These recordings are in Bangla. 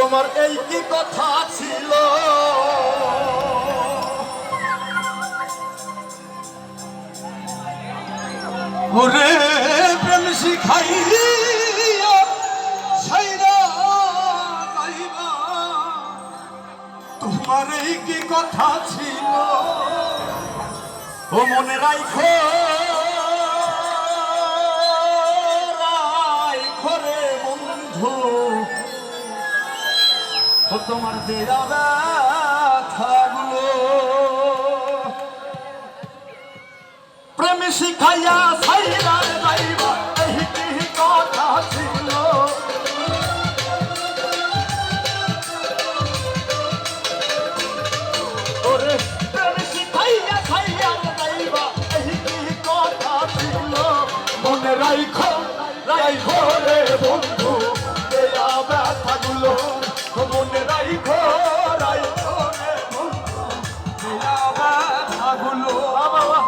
তোমার এই কি কথা ছিল ওরে প্রেম শিখাইয়া সাইরা যাইবা তোমার এই কি কথা ছিল ও মনে রাইখো রাইখরে বন্ধু ও তোমার দেয়া ব্যথাগুলো প্রেম শিখাইয়া সাইরা যাইবা এই কি কথা ছিল ওরে প্রেম শিখাইয়া সাইরা যাইবা এই কি কথা ছিল মনে রাইখো রাইখো রে বন্ধু দেয়া ব্যথাগুলো মনে রাইখো রাইখো রে বন্ধু দেয়া ব্যথাগুলো বাবা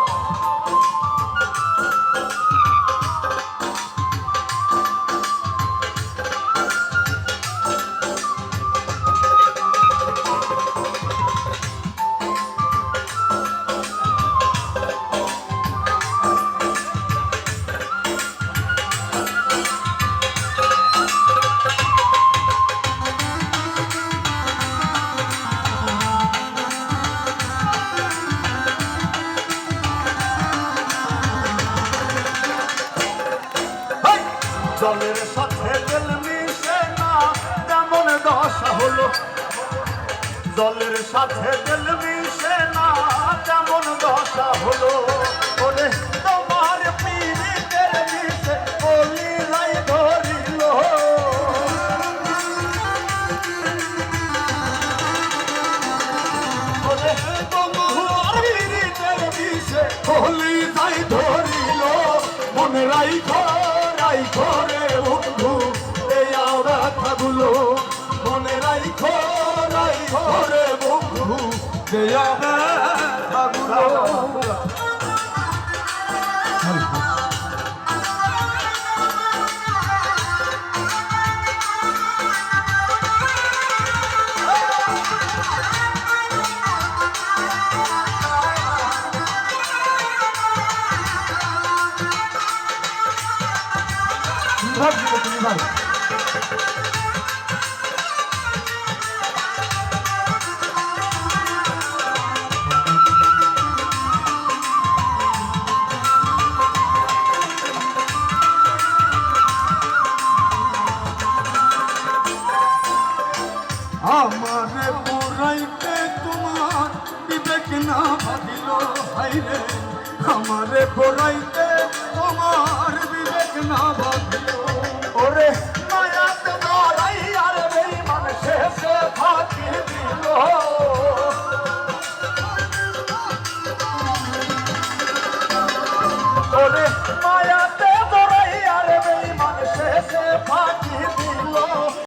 জলের সাথে তেল মিশে না তেমন দশা হলো জলের সাথে তেল মিশে না তেমন দশা হলো ওরে তোমার পীড়িতের মিশে বলি লাই ধরিল ওরে তোমার পীড়িতের মিশে বলি লাই ধরিল মনে রাইখো রাইখো রে বন্ধু এই ব্যথাগুলো মনে রাইখো রাইখো রে বন্ধু এই ব্যথাগুলো আমারে পুরাইতে তোমার বিবেক না ভাবিল হাইরে আমারে পুরাইতে তোমার বিবেক না ভাবিল